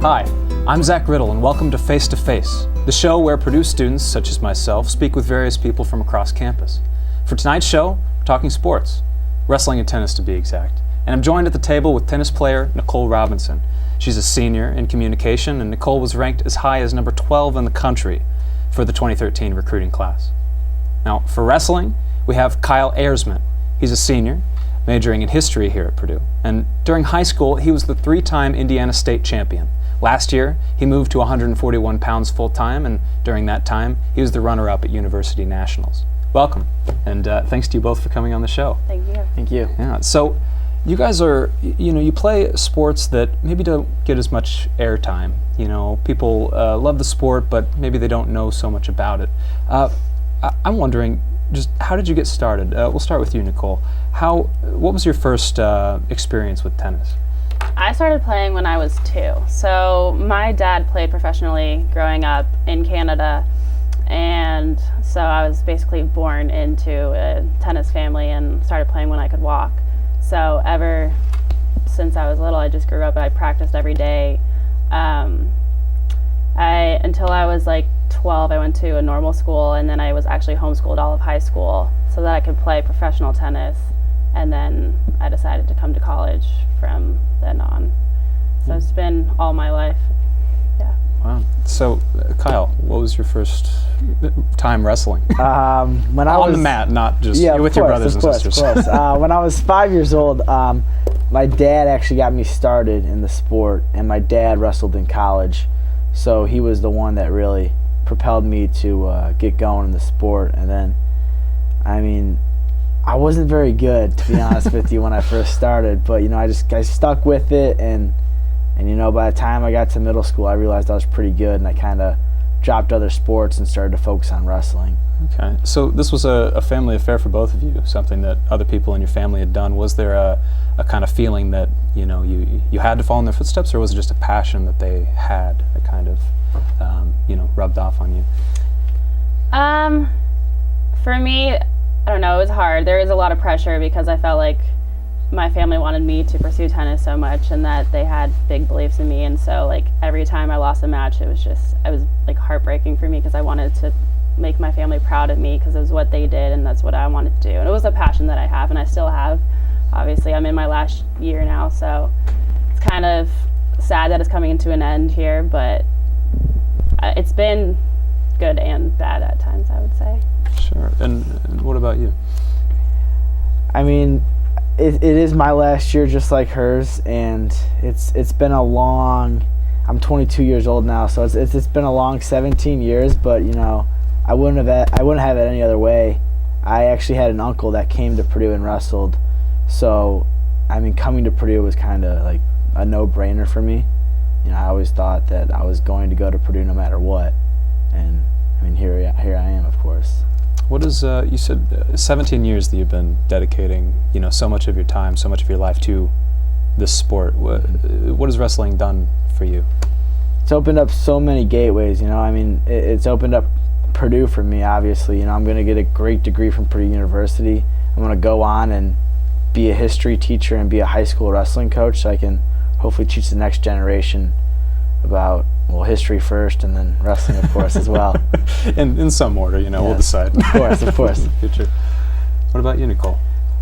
Hi, I'm Zach Riddle, and welcome to Face to Face, the show where Purdue students, such as myself, speak with various people from across campus. For tonight's show, we're talking sports, wrestling and tennis to be exact. And I'm joined at the table with tennis player Nikole Robinson. She's a senior in communication, and Nikole was ranked as high as number 12 in the country for the 2013 recruiting class. Now, for wrestling, we have Kyle Ayersman. He's a senior, majoring in history here at Purdue. And during high school, he was the three-time Indiana State champion. Last year, he moved to 141 pounds full-time, and during that time, he was the runner-up at University Nationals. Welcome, and thanks to you both for coming on the show. Thank you. Thank you. Yeah, so you guys are, you play sports that maybe don't get as much airtime. People love the sport, but maybe they don't know so much about it. I'm wondering, just how did you get started? We'll start with you, Nikole. What was your first experience with tennis? I started playing when I was 2. So my dad played professionally growing up in Canada, and so I was basically born into a tennis family and started playing when I could walk. So ever since I was little, I just grew up and I practiced every day. Until I was like 12, I went to a normal school, and then I was actually homeschooled all of high school so that I could play professional tennis. And then I decided to come to college from then on. So it's been all my life. Yeah. Wow. So, Kyle, what was your first time wrestling? When I on the mat, not just with your brothers and sisters. Of course. When I was 5 years old, my dad actually got me started in the sport, and my dad wrestled in college. So he was the one that really propelled me to get going in the sport. And then, I wasn't very good, to be honest with you, when I first started. But I stuck with it, and by the time I got to middle school, I realized I was pretty good, and I kind of dropped other sports and started to focus on wrestling. Okay, so this was a family affair for both of you, something that other people in your family had done. Was there a kind of feeling that you had to follow in their footsteps, or was it just a passion that they had that kind of rubbed off on you? For me, I don't know, it was hard. There was a lot of pressure because I felt like my family wanted me to pursue tennis so much, and that they had big beliefs in me. And so like every time I lost a match, it was like heartbreaking for me because I wanted to make my family proud of me because it was what they did and that's what I wanted to do. And it was a passion that I have and I still have. Obviously, I'm in my last year now, so it's kind of sad that it's coming to an end here, but it's been good and bad at times, I would say. Sure. And what about you? It is my last year just like hers, and it's been a long, I'm 22 years old now, so it's been a long 17 years, but I wouldn't have it any other way. I actually had an uncle that came to Purdue and wrestled, so coming to Purdue was kind of like a no-brainer for me. I always thought that I was going to go to Purdue no matter what, and here I am, of course. What is, you said 17 years that you've been dedicating, so much of your time, so much of your life to this sport. What has wrestling done for you? It's opened up so many gateways, it's opened up Purdue for me, obviously. I'm going to get a great degree from Purdue University. I'm going to go on and be a history teacher and be a high school wrestling coach, so I can hopefully teach the next generation about, history first and then wrestling, of course, as well. In some order, Yes. We'll decide. Of course. Future. What about you, Nikole?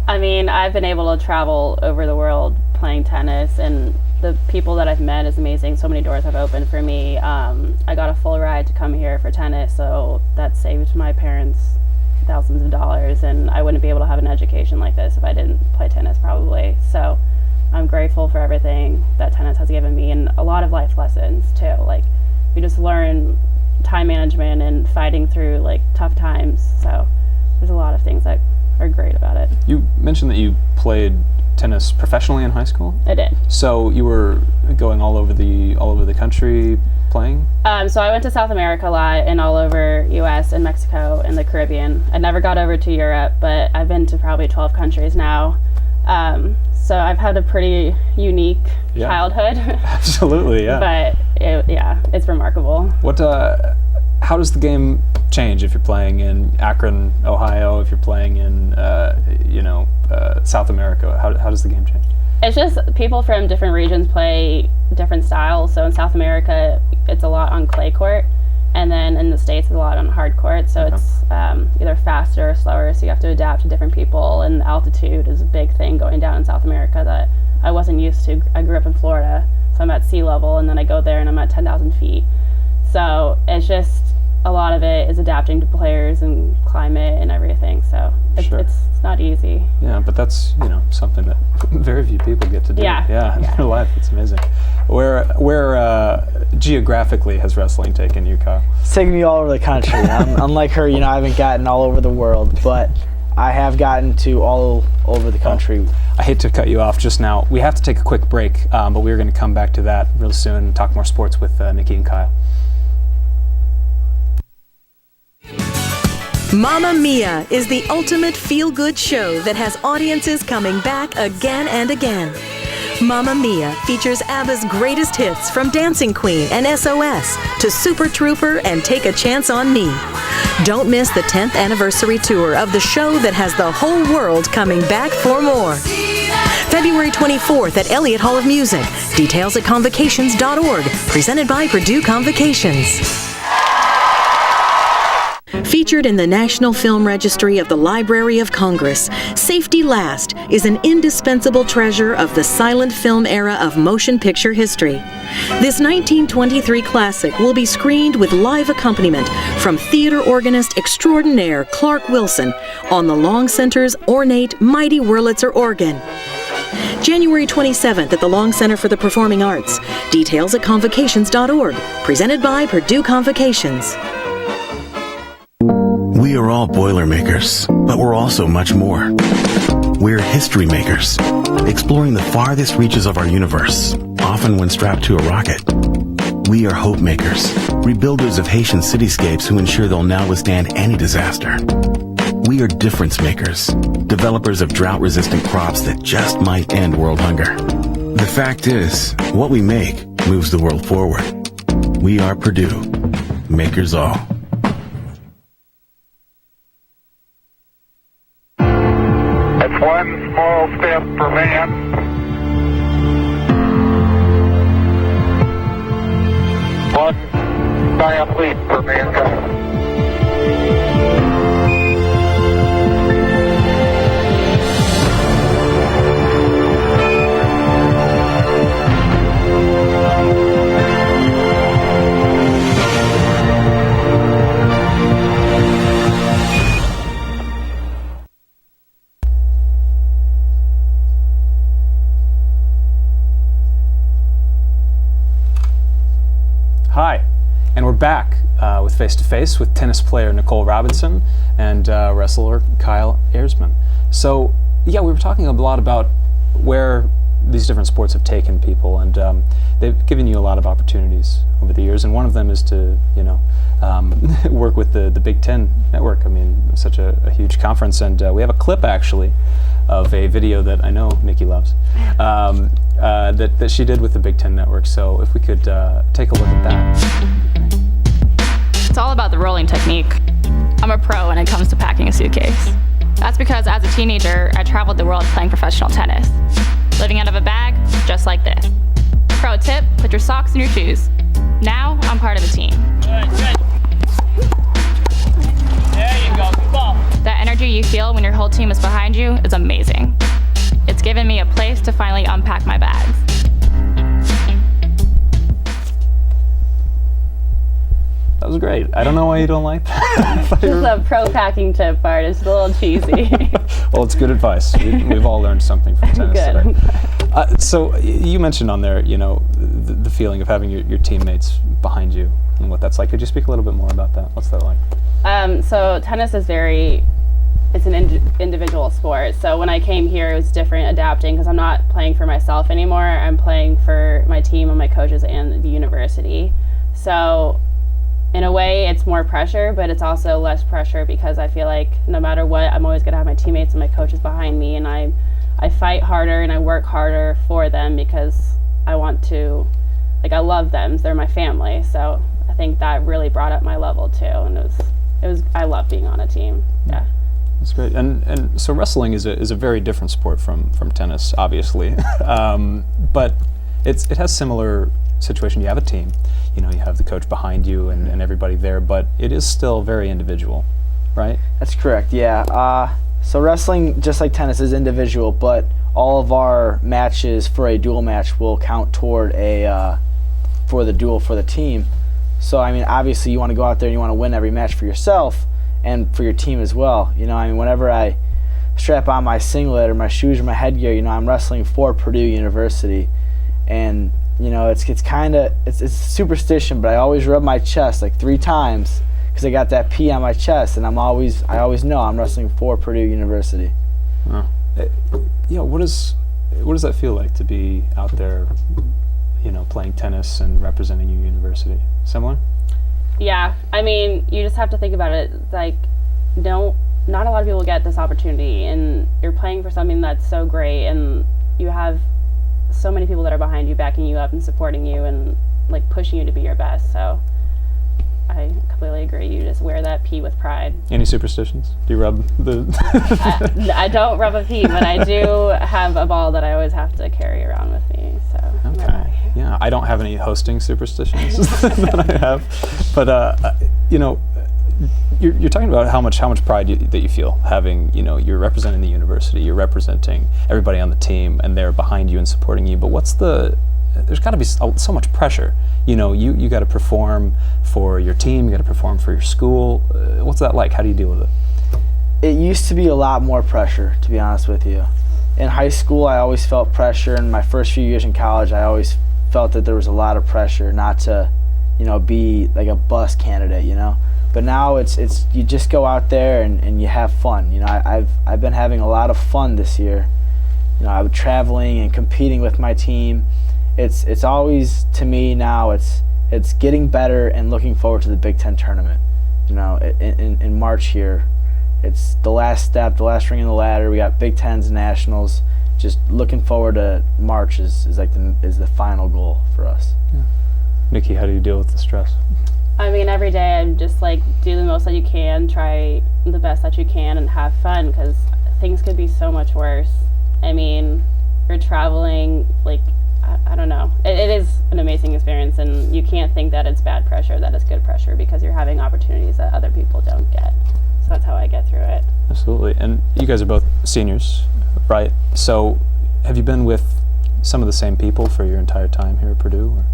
I've been able to travel over the world playing tennis, and the people that I've met is amazing. So many doors have opened for me. I got a full ride to come here for tennis, so that saved my parents thousands of dollars, and I wouldn't be able to have an education like this if I didn't play tennis, probably. So I'm grateful for everything that tennis has given me, and a lot of life lessons too. Like, we just learn time management and fighting through like tough times. So there's a lot of things that are great about it. You mentioned that you played tennis professionally in high school? I did. So you were going all over the country playing? So I went to South America a lot and all over U.S. and Mexico and the Caribbean. I never got over to Europe, but I've been to probably 12 countries now. So I've had a pretty unique childhood. Absolutely, yeah. But it's remarkable. how does the game change if you're playing in Akron, Ohio, if you're playing in, South America? How does the game change? It's just people from different regions play different styles. So in South America, it's a lot on clay court. And then in the States, it's a lot on hard court. So it's either faster or slower. So you have to adapt to different people. And altitude is a big thing going down in South America that I wasn't used to. I grew up in Florida, so I'm at sea level. And then I go there and I'm at 10,000 feet. So it's just a lot of it is adapting to players and climate and everything. So it's not easy. Yeah, but that's something that very few people get to do. Yeah. In their life. It's amazing. Where geographically has wrestling taken you, Kyle? It's taken me all over the country. Unlike her, I haven't gotten all over the world, but I have gotten to all over the country. Oh, I hate to cut you off just now. We have to take a quick break, but we're going to come back to that real soon and talk more sports with Nikki and Kyle. Mamma Mia is the ultimate feel-good show that has audiences coming back again and again. Mamma Mia features ABBA's greatest hits from Dancing Queen and SOS to Super Trooper and Take a Chance on Me. Don't miss the 10th anniversary tour of the show that has the whole world coming back for more. February 24th at Elliott Hall of Music. Details at convocations.org. Presented by Purdue Convocations. Featured in the National Film Registry of the Library of Congress, Safety Last is an indispensable treasure of the silent film era of motion picture history. This 1923 classic will be screened with live accompaniment from theater organist extraordinaire Clark Wilson on the Long Center's ornate Mighty Wurlitzer organ. January 27th at the Long Center for the Performing Arts. Details at convocations.org. Presented by Purdue Convocations. We are all Boilermakers, but we're also much more. We're history makers, exploring the farthest reaches of our universe, often when strapped to a rocket. We are hope makers, rebuilders of Haitian cityscapes who ensure they'll now withstand any disaster. We are difference makers, developers of drought-resistant crops that just might end world hunger. The fact is, what we make moves the world forward. We are Purdue, makers all. It's one small step for man, one giant leap for mankind. Hi, and we're back with Face to Face with tennis player Nikole Robinson and wrestler Kyle Ayersman. So, yeah, we were talking a lot about where these different sports have taken people, and they've given you a lot of opportunities over the years. And one of them is to, work with the Big Ten Network. I mean, such a huge conference, and we have a clip actually of a video that I know Nikki loves. That she did with the Big Ten Network. So if we could take a look at that. It's all about the rolling technique. I'm a pro when it comes to packing a suitcase. That's because as a teenager, I traveled the world playing professional tennis. Living out of a bag, just like this. Pro tip, put your socks in your shoes. Now, I'm part of a team. Good. There you go, good ball. That energy you feel when your whole team is behind you is amazing. It's given me a place to finally unpack my bags. That was great. I don't know why you don't like that. Just the pro packing tip part is a little cheesy. Well, it's good advice. We've all learned something from tennis today. So you mentioned on there, the feeling of having your teammates behind you and what that's like. Could you speak a little bit more about that? What's that like? So tennis is it's an individual sport. So when I came here, it was different adapting because I'm not playing for myself anymore. I'm playing for my team and my coaches and the university. So in a way, it's more pressure, but it's also less pressure because I feel like no matter what, I'm always going to have my teammates and my coaches behind me, and I fight harder and I work harder for them because I want to, I love them. They're my family. So think that really brought up my level too, and it was I love being on a team. Yeah. That's great. And so wrestling is a very different sport from tennis, obviously. But it has similar situation. You have a team, you have the coach behind you and everybody there, but it is still very individual, right? That's correct, yeah. So wrestling, just like tennis, is individual, but all of our matches for a dual match will count toward for the duel for the team. So, I mean, obviously you want to go out there and you want to win every match for yourself and for your team as well. Whenever I strap on my singlet or my shoes or my headgear, I'm wrestling for Purdue University. And, it's superstition, but I always rub my chest like 3 times because I got that P on my chest, and I always know I'm wrestling for Purdue University. Wow. What does that feel like to be out there, playing tennis and representing your university? Similar? Yeah, I mean, you just have to think about it. Like, not a lot of people get this opportunity, and you're playing for something that's so great, and you have so many people that are behind you, backing you up and supporting you and like pushing you to be your best. So I completely agree. You just wear that P with pride. Any superstitions? Do you rub the... I don't rub a P, but I do have a ball that I always have to carry around with me. So okay. Yeah, I don't have any hosting superstitions that I have, but you're talking about how much pride that you feel having, you're representing the university, you're representing everybody on the team, and they're behind you and supporting you. But there's got to be so much pressure. You got to perform for your team, you got to perform for your school. What's that like? How do you deal with it? It used to be a lot more pressure, to be honest with you. In high school, I always felt pressure. In my first few years in college, I always felt that there was a lot of pressure not to, be like a bus candidate, But now it's you just go out there and you have fun. I've been having a lot of fun this year. I'm traveling and competing with my team. It's always, to me now, it's getting better and looking forward to the Big Ten tournament. In March here, it's the last step, the last ring in the ladder. We got Big Tens and Nationals. Just looking forward to March is the final goal for us. Yeah. Nikki, how do you deal with the stress? I mean, every day I'm just like, do the most that you can, try the best that you can, and have fun, because things could be so much worse. I mean, you're traveling, like, I don't know. It is an amazing experience, and you can't think that it's bad pressure, that it's good pressure, because you're having opportunities that other people don't get. So that's how I get through it. Absolutely. And you guys are both seniors, right? So have you been with some of the same people for your entire time here at Purdue? Or?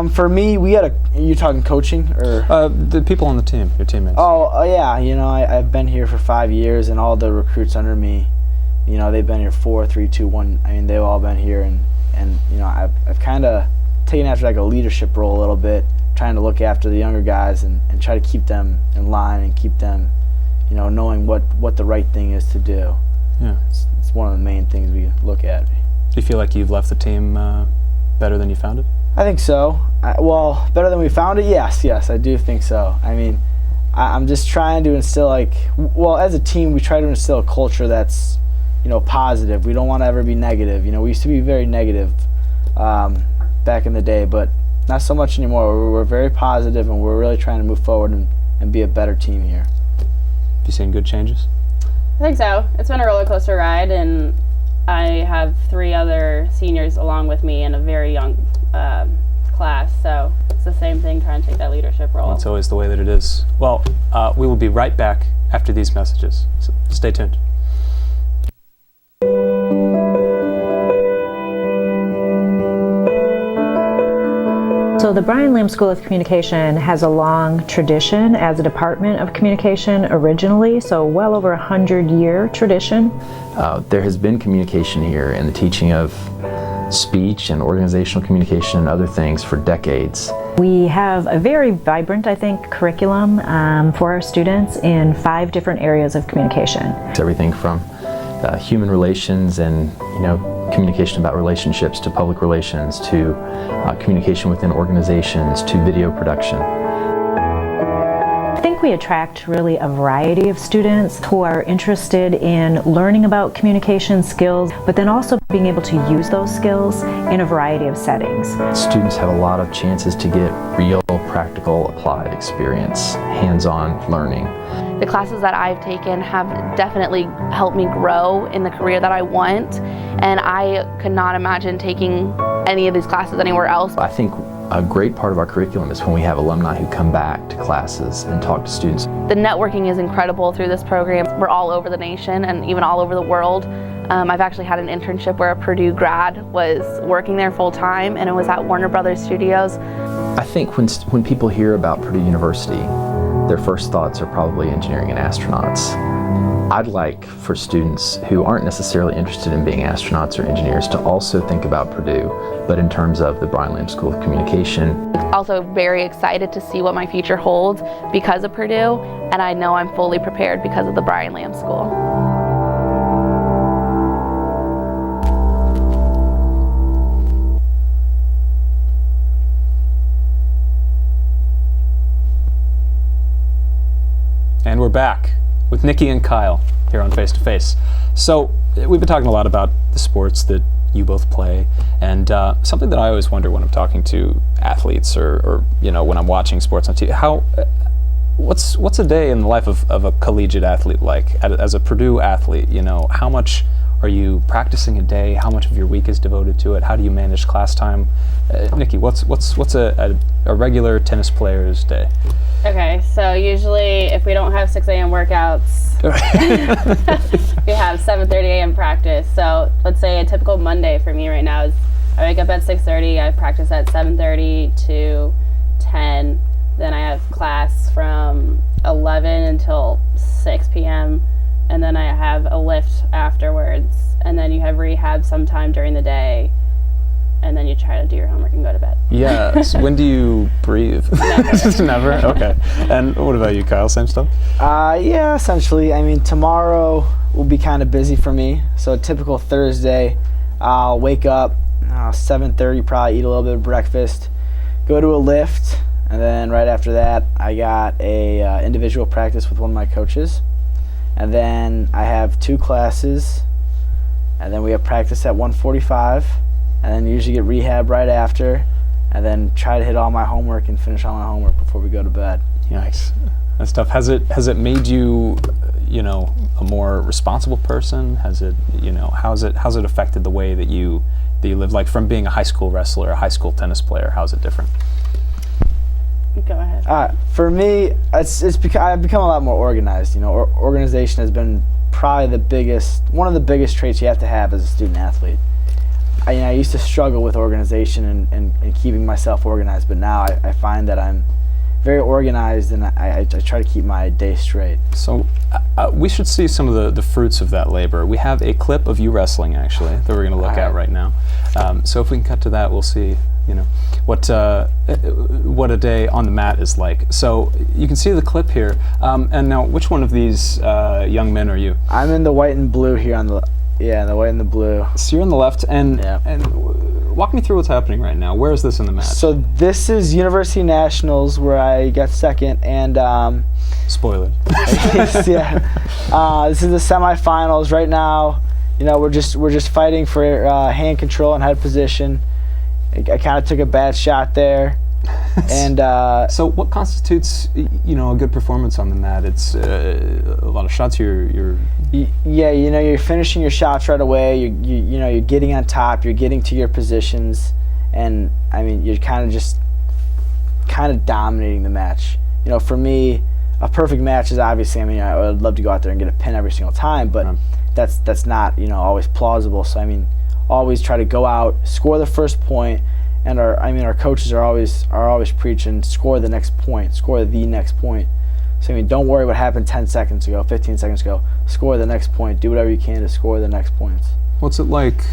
For me, you talking coaching or? The people on the team, your teammates. Oh yeah, I've been here for 5 years, and all the recruits under me, they've been here 4, 3, 2, 1. I mean, they've all been here, and I've kind of taken after like a leadership role a little bit, trying to look after the younger guys and try to keep them in line and keep them, knowing what the right thing is to do. Yeah, it's one of the main things we look at. Do you feel like you've left the team better than you found it? I think so. Better than we found it? Yes, I do think so. I mean, I'm just trying to instill as a team, we try to instill a culture that's, positive. We don't want to ever be negative. We used to be very negative back in the day, but not so much anymore. We're very positive, and we're really trying to move forward and be a better team here. Have you seen good changes? I think so. It's been a roller coaster ride, and I have 3 other seniors along with me in a very young class, so it's the same thing, trying to take that leadership role. It's always the way that it is. Well, we will be right back after these messages, so stay tuned. So the Brian Lamb School of Communication has a long tradition as a department of communication originally, so well over 100-year tradition. There has been communication here and the teaching of speech and organizational communication and other things for decades. We have a very vibrant, I think, curriculum for our students in 5 different areas of communication. It's everything from human relations and communication about relationships to public relations to communication within organizations to video production. I think we attract really a variety of students who are interested in learning about communication skills, but then also being able to use those skills in a variety of settings. Students have a lot of chances to get real, practical, applied experience, hands-on learning. The classes that I've taken have definitely helped me grow in the career that I want, and I could not imagine taking any of these classes anywhere else. I think a great part of our curriculum is when we have alumni who come back to classes and talk to students. The networking is incredible through this program. We're all over the nation and even all over the world. I've actually had an internship where a Purdue grad was working there full time, and it was at Warner Brothers Studios. I think when people hear about Purdue University, their first thoughts are probably engineering and astronauts. I'd like for students who aren't necessarily interested in being astronauts or engineers to also think about Purdue, but in terms of the Brian Lamb School of Communication. Also very excited to see what my future holds because of Purdue, and I know I'm fully prepared because of the Brian Lamb School. And we're back with Nikki and Kyle here on Face to Face. So we've been talking a lot about the sports that you both play, and something that I always wonder when I'm talking to athletes or you know, when I'm watching sports on TV, what's a day in the life of a collegiate athlete like? As a Purdue athlete, you know, how much are you practicing a day? How much of your week is devoted to it? How do you manage class time? Nikki, what's a regular tennis player's day? Okay, so usually if we don't have 6 a.m. workouts, we have 7:30 a.m. practice. So let's say a typical Monday for me right now is I wake up at 6:30, I practice at 7:30 to 10, then I have class from 11 until 6 p.m., and then I have a lift afterwards, and then you have rehab sometime during the day, and then you try to do your homework and go to bed. Yeah. So when do you breathe? Never. Never? Okay. And what about you, Kyle? Same stuff? Yeah, essentially. I mean, tomorrow will be kind of busy for me. So a typical Thursday, I'll wake up 7:30, probably eat a little bit of breakfast, go to a lift, and then right after that, I got a individual practice with one of my coaches. And then I have 2 classes, and then we have practice at 1:45, and then usually get rehab right after, and then try to hit all my homework and finish all my homework before we go to bed. Yikes. That's tough. Has it made you, you know, a more responsible person? Has it, you know, how's it affected the way that you live? Like from being a high school wrestler, a high school tennis player, how's it different? Go ahead. For me, I've become a lot more organized. You know, organization has been probably one of the biggest traits you have to have as a student athlete. I used to struggle with organization and keeping myself organized, but now I find that I'm very organized, and I try to keep my day straight. So we should see some of the fruits of that labor. We have a clip of you wrestling, actually, that we're going to look at right now. So if we can cut to that, we'll see, you know, what a day on the mat is like. So you can see the clip here. And now, which one of these young men are you? I'm in the white and blue here on the. Yeah, the white and the blue. So you're on the left, and walk me through what's happening right now. Where is this in the match? So this is University Nationals, where I got second, and spoiler. Yeah, this is the semifinals right now. You know, we're just fighting for hand control and head position. I kind of took a bad shot there. And so what constitutes, you know, a good performance on the mat? It's a lot of shots. Yeah, you know, you're finishing your shots right away. You know, you're getting on top. You're getting to your positions, and I mean, you're kind of dominating the match. You know, for me, a perfect match is obviously. I mean, I would love to go out there and get a pin every single time, but that's not, you know, always plausible. So I mean, always try to go out, score the first point. And our coaches are always preaching, score the next point. So I mean, don't worry what happened 10 seconds ago, 15 seconds ago. Score the next point. Do whatever you can to score the next points. What's it like?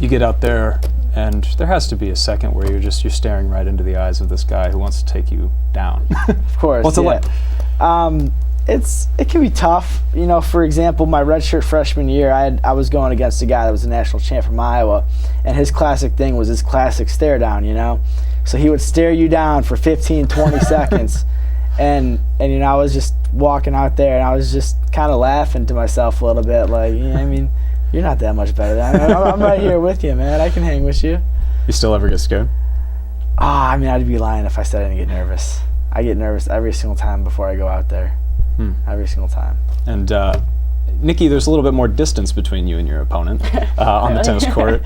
You get out there, and there has to be a second where you're staring right into the eyes of this guy who wants to take you down. Of course. What's it like? It can be tough. You know, for example, my redshirt freshman year, I was going against a guy that was a national champ from Iowa, and his classic thing was his classic stare down, you know? So he would stare you down for 15, 20 seconds, And you know, I was just walking out there, and I was just kind of laughing to myself a little bit, like, you know, I mean, you're not that much better than I'm right here with you, man. I can hang with you. You still ever get scared? I mean, I'd be lying if I said I didn't get nervous. I get nervous every single time before I go out there. Every single time. And Nikki, there's a little bit more distance between you and your opponent on the tennis court.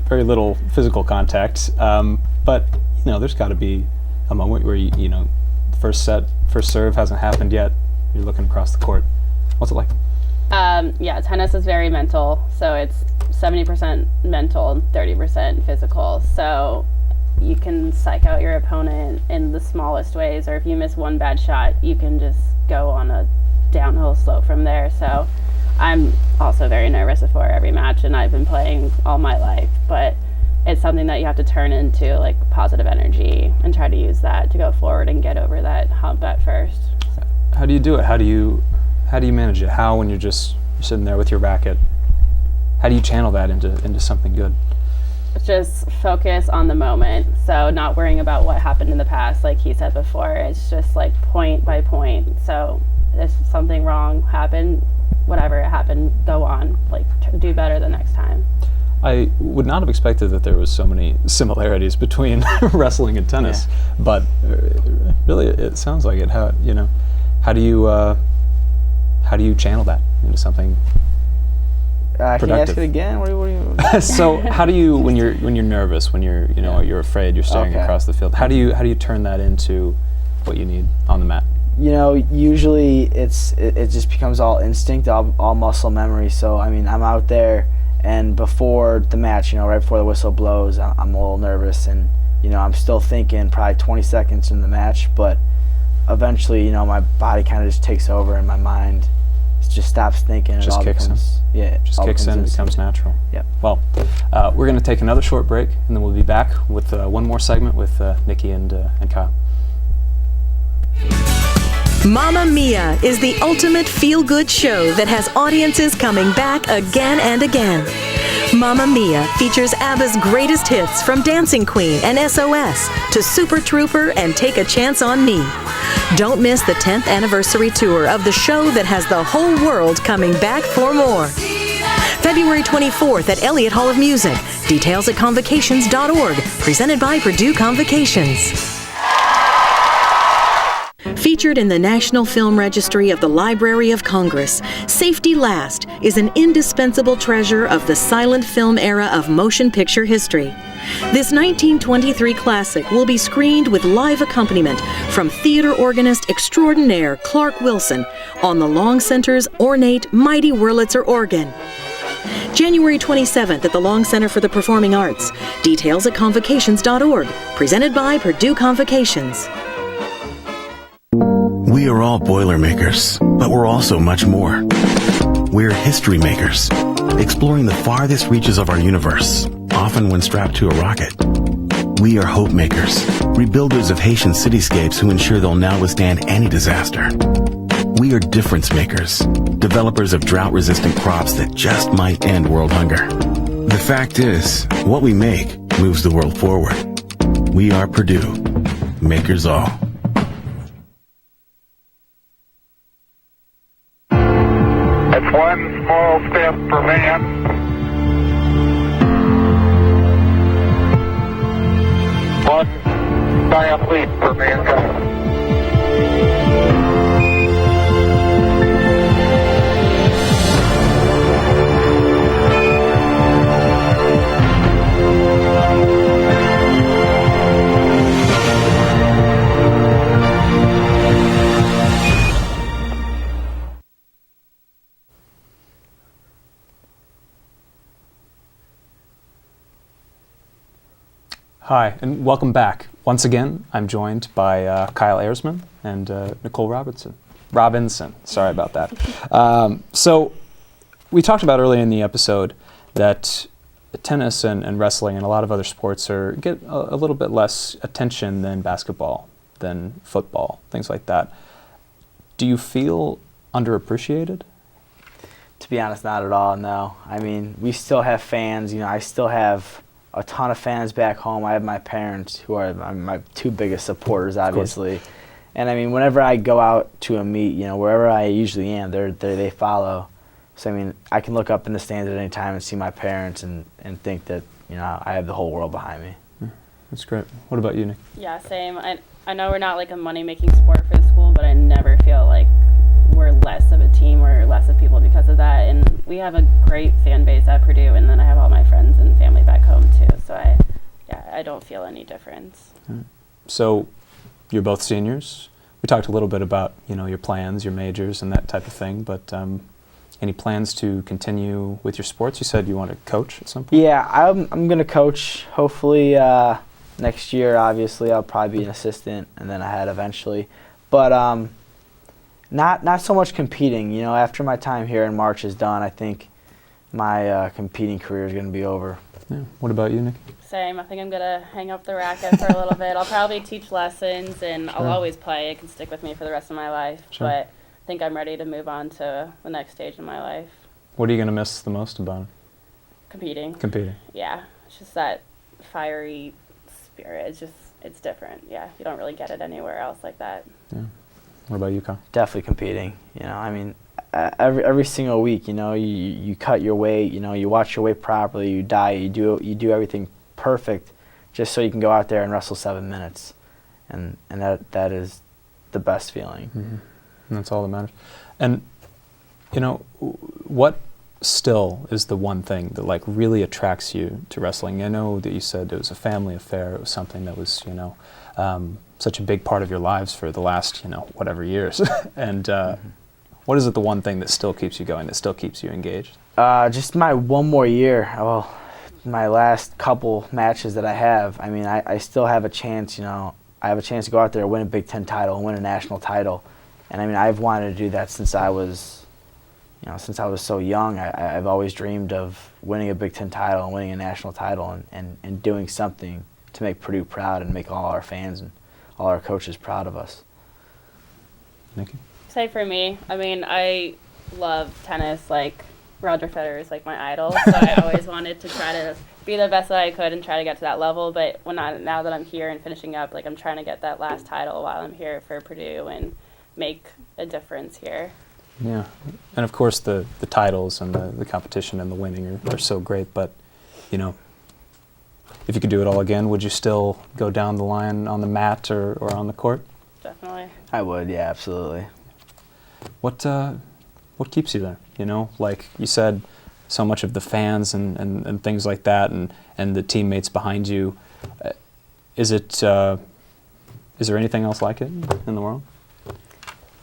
Very little physical contact. But, you know, there's got to be a moment where, you know, first serve hasn't happened yet. You're looking across the court. What's it like? Yeah, tennis is very mental. So it's 70% mental and 30% physical. So you can psych out your opponent in the smallest ways, or if you miss one bad shot, you can just go on a downhill slope from there. So I'm also very nervous before every match, and I've been playing all my life, but it's something that you have to turn into like positive energy and try to use that to go forward and get over that hump at first. How do you do it? How do you manage it? How, when you're sitting there with your racket, how do you channel that into something good? Just focus on the moment. So not worrying about what happened in the past, like he said before. It's just like point by point. So if something wrong happened, whatever it happened, go on. Like do better the next time. I would not have expected that there was so many similarities between wrestling and tennis, but really it sounds like it. How do you channel that into something Can you ask it again? What do you So how do you, when you're nervous, when you're you're afraid, you're staring across the field, how do you turn that into what you need on the mat? You know, usually it just becomes all instinct, all muscle memory. So I mean, I'm out there, and before the match, you know, right before the whistle blows, I'm a little nervous, and you know, I'm still thinking probably 20 seconds in the match, but eventually, you know, my body kind of just takes over, and my mind just stops thinking. Just kicks in. Yeah, just kicks in, becomes natural. Yep. Well, we're going to take another short break, and then we'll be back with one more segment with Nikki and Kyle. Mamma Mia is the ultimate feel-good show that has audiences coming back again and again. Mamma Mia features ABBA's greatest hits from Dancing Queen and SOS to Super Trooper and Take a Chance on Me. Don't miss the 10th anniversary tour of the show that has the whole world coming back for more. February 24th at Elliott Hall of Music. Details at convocations.org. Presented by Purdue Convocations. Featured in the National Film Registry of the Library of Congress, Safety Last is an indispensable treasure of the silent film era of motion picture history. This 1923 classic will be screened with live accompaniment from theater organist extraordinaire Clark Wilson on the Long Center's ornate Mighty Wurlitzer organ. January 27th at the Long Center for the Performing Arts. Details at convocations.org. Presented by Purdue Convocations. We are all Boilermakers, but we're also much more. We're history makers, exploring the farthest reaches of our universe, often when strapped to a rocket. We are hope makers, rebuilders of Haitian cityscapes who ensure they'll now withstand any disaster. We are difference makers, developers of drought-resistant crops that just might end world hunger. The fact is, what we make moves the world forward. We are Purdue, makers all. It's one small step for man, one giant leap for mankind. Hi, and welcome back. Once again, I'm joined by Kyle Ayersman and Nikole Robinson. Sorry about that. So we talked about earlier in the episode that tennis and wrestling and a lot of other sports get a little bit less attention than basketball, than football, things like that. Do you feel underappreciated? To be honest, not at all, no. I mean, we still have fans. You know, I still have a ton of fans back home. I have my parents who are my two biggest supporters, obviously. And I mean, whenever I go out to a meet, wherever I usually am, they follow. So I mean, I can look up in the stands at any time and see my parents and think that I have the whole world behind me. Yeah, that's great. What about you, Nick? Yeah, same. I know we're not like a money-making sport for the school, but I never feel like we're less of a team or less of people because of that. And we have a great fan base at Purdue, and then I have all my friends and family back home too. So I don't feel any difference. So you're both seniors. We talked a little bit about your plans, your majors, and that type of thing. But any plans to continue with your sports? You said you want to coach at some point. Yeah, I'm gonna coach. Hopefully next year. Obviously, I'll probably be an assistant, and then a head eventually. But not so much competing. After my time here in March is done, I think my competing career is gonna be over. Yeah. What about you, Nick? Same. I think I'm gonna hang up the racket for a little bit. I'll probably teach lessons, and I'll always play. It can stick with me for the rest of my life. Sure. But I think I'm ready to move on to the next stage in my life. What are you going to miss the most about it? Competing. Yeah. It's just that fiery spirit. It's different. Yeah. You don't really get it anywhere else like that. Yeah. What about you, Kyle? Definitely competing. I mean, every single week, you cut your weight, you watch your weight properly, you diet, you do everything perfect just so you can go out there and wrestle 7 minutes. And that is the best feeling. Mm-hmm. And that's all that matters. And, what still is the one thing that, really attracts you to wrestling? I know that you said it was a family affair. It was something that was, such a big part of your lives for the last, whatever years. And what is it, the one thing that still keeps you going, that still keeps you engaged? Just my one more year. Well, my last couple matches that I have, I mean, I still have a chance, I have a chance to go out there and win a Big Ten title and win a national title. And I mean, I've wanted to do that since I was, so young. I've always dreamed of winning a Big Ten title and winning a national title and doing something to make Purdue proud and make all our fans and all our coaches proud of us. Nikki? Say for me, I mean, I love tennis. Roger Federer is my idol, so I always wanted to try to be the best that I could and try to get to that level. But now that I'm here and finishing up, I'm trying to get that last title while I'm here for Purdue and make a difference here. Yeah, and of course the titles and the competition and the winning are so great, but if you could do it all again, would you still go down the line on the mat or on the court? Definitely. I would, yeah, absolutely. What keeps you there? Like you said, so much of the fans and things like that and the teammates behind you. Is there anything else like it in the world?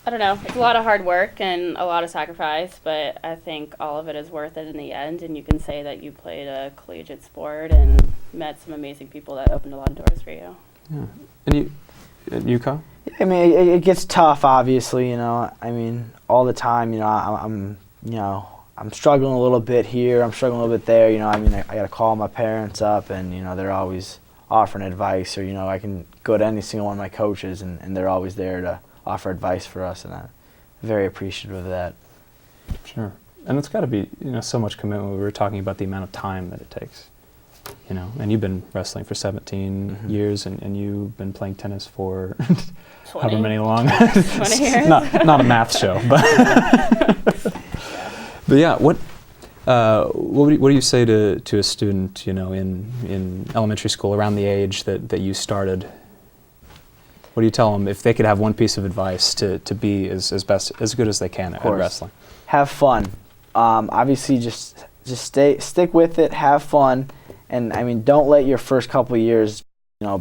I don't know. It's a lot of hard work and a lot of sacrifice, but I think all of it is worth it in the end, and you can say that you played a collegiate sport and met some amazing people that opened a lot of doors for you. Yeah. And you, Kyle? I mean, it gets tough, obviously, I mean, all the time, I'm struggling a little bit here, I'm struggling a little bit there, I mean, I got to call my parents up and, they're always offering advice, or, I can go to any single one of my coaches and they're always there to offer advice for us, and I'm very appreciative of that. Sure. And it's got to be, so much commitment. We were talking about the amount of time that it takes, and you've been wrestling for 17 years, and you've been playing tennis for 20. however many long. 20 years. not a math show, but but yeah, what do you say to a student, in elementary school around the age that you started? What do you tell them if they could have one piece of advice to be as good as they can at wrestling? Have fun. Obviously, just stick with it. Have fun, and I mean, don't let your first couple of years,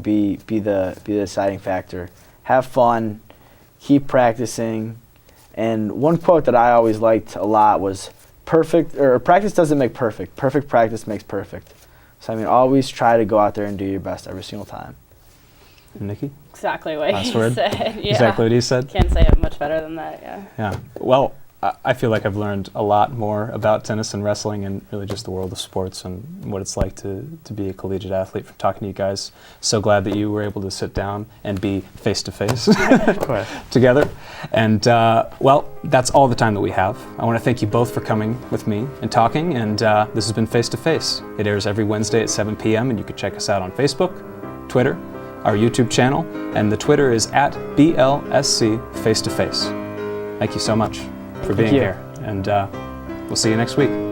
be the deciding factor. Have fun. Keep practicing. And one quote that I always liked a lot was, practice doesn't make perfect. Perfect practice makes perfect. So I mean, always try to go out there and do your best every single time. Nikki? Exactly what Last he word? said. Yeah. Exactly what he said? Can't say it much better than that, yeah. Yeah. Well, I feel like I've learned a lot more about tennis and wrestling and really just the world of sports and what it's like to be a collegiate athlete from talking to you guys. So glad that you were able to sit down and be face-to-face together. And, well, that's all the time that we have. I want to thank you both for coming with me and talking. And this has been Face to Face. It airs every Wednesday at 7 p.m. and you can check us out on Facebook, Twitter, our YouTube channel, and the Twitter is @BLSC Face to Face. Thank you so much for being here, and we'll see you next week.